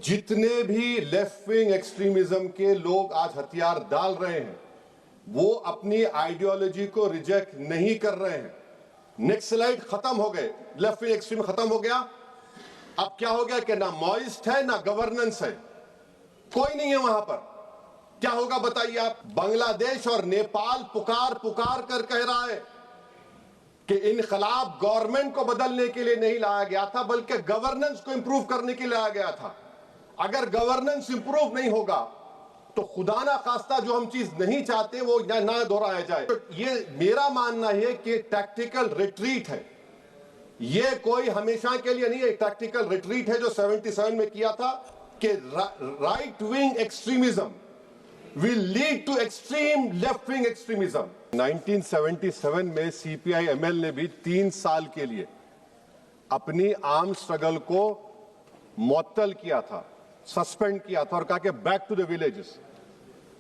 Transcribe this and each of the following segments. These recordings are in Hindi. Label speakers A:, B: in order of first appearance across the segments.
A: जितने भी लेफ्ट विंग एक्सट्रीमिज्म के लोग आज हथियार डाल रहे हैं वो अपनी आइडियोलॉजी को रिजेक्ट नहीं कर रहे हैं। नेक्सलाइट खत्म हो गए, लेफ्ट विंग एक्सट्रीम खत्म हो गया। अब क्या हो गया कि ना मॉइस्ट है ना गवर्नेंस है, कोई नहीं है वहां पर। क्या होगा बताइए आप? बांग्लादेश और नेपाल पुकार पुकार कर कह रहा है कि इनकलाब गवर्नमेंट को बदलने के लिए नहीं लाया गया था बल्कि गवर्नेंस को इंप्रूव करने के लिए लाया गया था। अगर गवर्नेंस इंप्रूव नहीं होगा तो खुदा ना खास्ता जो हम चीज नहीं चाहते वो ना दोहराया जाए। तो ये मेरा मानना है कि टैक्टिकल रिट्रीट है, ये कोई हमेशा के लिए नहीं है। टैक्टिकल रिट्रीट है जो 77 में किया था कि right wing extremism will lead to extreme left wing extremism। 1977 में सीपीआई एमएल ने भी 3 साल के लिए अपनी आर्म स्ट्रगल को मुअत्तल किया था, सस्पेंड किया था और कहा कि बैक टू द विलेजेस।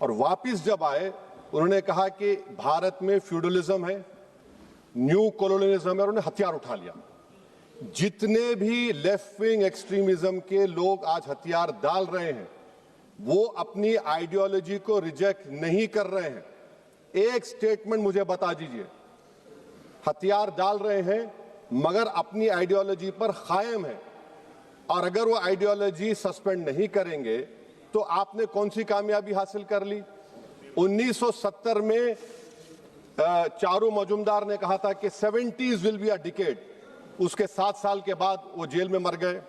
A: और वापस जब आए उन्होंने कहा कि भारत में फ्यूडलिज्म है, न्यू कॉलोनियलिज्म है और उन्होंने हथियार उठा लिया। जितने भी लेफ्ट विंग एक्सट्रीमिज्म के लोग आज हथियार डाल रहे हैं वो अपनी आइडियोलॉजी को रिजेक्ट नहीं कर रहे हैं। एक स्टेटमेंट मुझे बता दीजिए, हथियार डाल रहे हैं मगर अपनी आइडियोलॉजी पर कायम है, और अगर वो आइडियोलॉजी सस्पेंड नहीं करेंगे तो आपने कौन सी कामयाबी हासिल कर ली? 1970 में चारू मजुमदार ने कहा था कि 70s will be a decade. उसके 7 साल के बाद वो जेल में मर गए।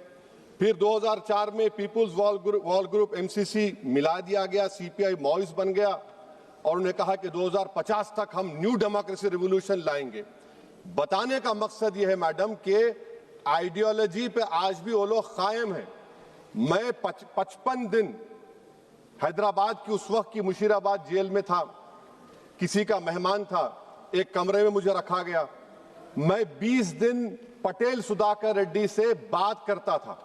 A: फिर 2004 में पीपुल्स वॉल ग्रुप एमसीसी मिला दिया गया, सीपीआई माओइस्ट बन गया और उन्हें कहा कि 2050 तक हम न्यू डेमोक्रेसी रिवॉल्यूशन लाएंगे। बताने का मकसद यह है मैडम कि आइडियोलॉजी पे आज भी वो लोग कायम है। मैं 55 दिन हैदराबाद की उस वक्त की मुशीराबाद जेल में था, किसी का मेहमान था, एक कमरे में मुझे रखा गया। मैं 20 दिन पटेल सुधाकर रेड्डी से बात करता था।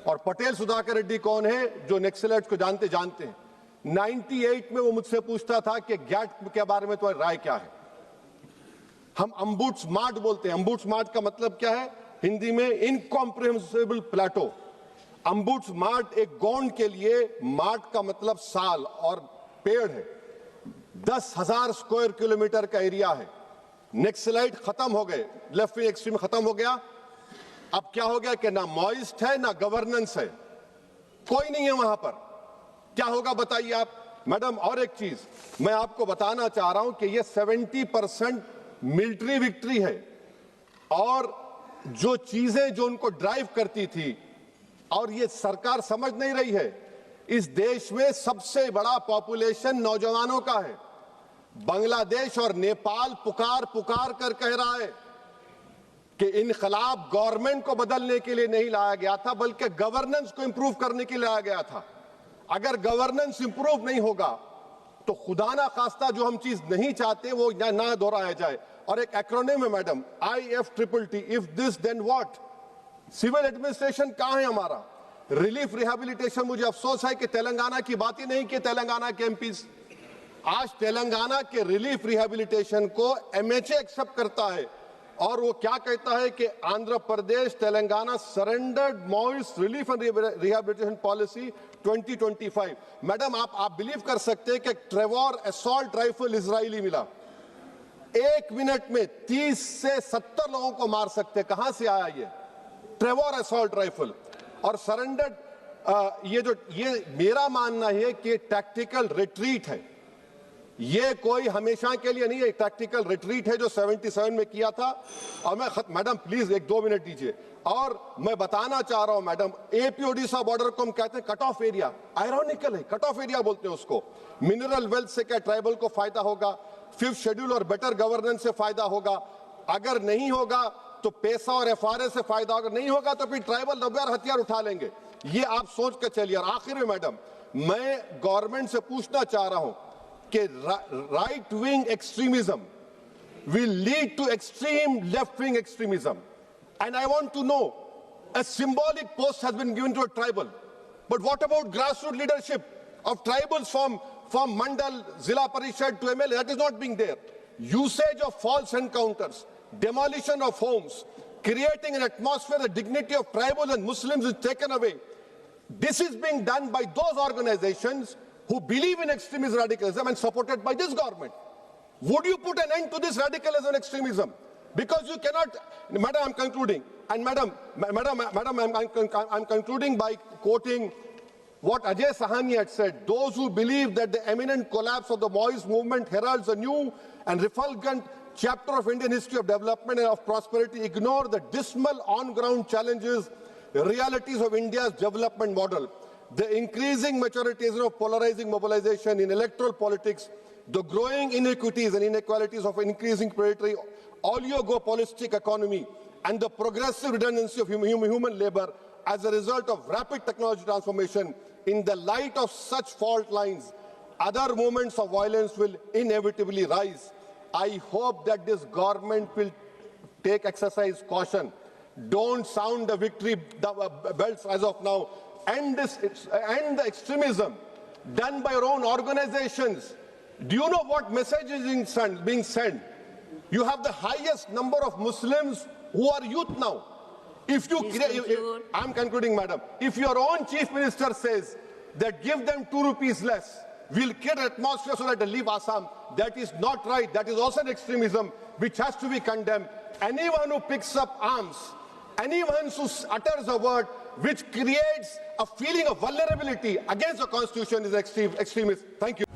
A: और पटेल सुधाकर रेड्डी कौन है? जो नक्सलाइट्स को जानते हैं। 98 में वो मुझसे पूछता था कि गैट के बारे में तुम्हारी राय क्या है। हम अम्बुड्समार्ट बोलते हैं। अम्बुड्समार्ट का मतलब क्या है हिंदी में? इनकॉम्प्रिहेंसिबल प्लेटो। अम्बुड्समार्ट एक गोंड के लिए मार्ट का मतलब साल और पेड़ है। 10,000 स्क्वायर किलोमीटर का एरिया है। नेक्सलाइट खत्म हो गए, लेफ्ट विंग एक्सट्रीम खत्म हो गया। अब क्या हो गया कि ना मॉइस्ट है ना गवर्नेंस है, कोई नहीं है वहां पर। क्या होगा बताइए आप? मैडम और एक चीज मैं आपको बताना चाह रहा हूं कि ये 70% मिलिट्री विक्ट्री है, और जो चीजें जो उनको ड्राइव करती थी और ये सरकार समझ नहीं रही है, इस देश में सबसे बड़ा पॉपुलेशन नौजवानों का है। बांग्लादेश और नेपाल पुकार पुकार कर कह रहा है कि इनकलाब गवर्नमेंट को बदलने के लिए नहीं लाया गया था बल्कि गवर्नेंस को इंप्रूव करने के लिए लाया गया था। अगर गवर्नेंस इंप्रूव नहीं होगा तो खुदा ना खास्ता जो हम चीज नहीं चाहते वो ना दोहराया जाए। और एक एक्रोनिम है madam, IFTTT, if this then what. Civil administration कहां है हमारा? Relief rehabilitation. मुझे अफसोस है कि तेलंगाना की बात ही नहीं की तेलंगाना के एमपीज। आज तेलंगाना के रिलीफ रिहेबिलिटेशन को MHA एक्सेप्ट करता है और वो क्या कहता है कि Andhra Pradesh Telangana surrendered Maoist relief and rehabilitation policy 2025। Madam आप बिलीव कर सकते हैं कि ट्रेवोर असॉल्ट राइफल इजरायली मिला, 1 मिनट में 30 से 70 लोगों को मार सकते। कहां से आया ये ट्रेवोर असॉल्ट राइफल? और सरेंडर्ड ये मेरा मानना है कि टैक्टिकल रिट्रीट है, ये कोई हमेशा के लिए नहीं है। टैक्टिकल रिट्रीट है जो 77 में किया था। और मैं मैडम प्लीज 1-2 मिनट दीजिए। और मैं बताना चाह रहा हूं मैडम, AP ओडिशा बॉर्डर को हम कहते हैं कट ऑफ एरिया। आयरॉनिकल है, कट ऑफ एरिया बोलते हैं उसको। मिनरल वेल्थ से क्या ट्राइबल को फायदा होगा? 5th शेड्यूल और बेटर गवर्नेंस से फायदा होगा। अगर नहीं होगा तो पैसा और FRA से फायदा होगा, नहीं होगा तो फिर ट्राइबल रबर हथियार उठा लेंगे। ये आप सोच कर चलिए। और आखिर में मैडम मैं गवर्नमेंट से पूछना चाह रहा हूं कि right wing extremism will lead to extreme left wing extremism, and I want to know, a symbolic post has been given to a tribal, but what about grassroots leadership of tribals from mandal, zilla parishad to MLA? That is not being there. Usage of false encounters, demolition of homes, creating an atmosphere the dignity of tribals and Muslims is taken away. This is being done by those organizations who believe in extremist radicalism and supported by this government. Would you put an end to this radicalism and extremism? Because you cannot, Madam, I'm concluding, and Madam, I'm concluding by quoting what Ajay Sahani had said. Those who believe that the imminent collapse of the Maoist movement heralds a new and refulgent chapter of Indian history of development and of prosperity ignore the dismal on-ground challenges, realities of India's development model. The increasing maturation of polarizing mobilization in electoral politics, the growing inequities and inequalities of increasing predatory oligopolistic economy, and the progressive redundancy of human labor as a result of rapid technology transformation. In the light of such fault lines, other moments of violence will inevitably rise. I hope that this government will exercise caution. Don't sound the victory bells as of now. End the extremism done by your own organizations. Do you know what message is being sent? You have the highest number of Muslims who are youth now. If you I'm concluding, Madam. If your own Chief Minister says that give them 2 rupees less, we'll create an atmosphere so that they leave Assam, that is not right. That is also an extremism which has to be condemned. Anyone who picks up arms, anyone who utters a word which creates a feeling of vulnerability against the Constitution is extremist. Thank you.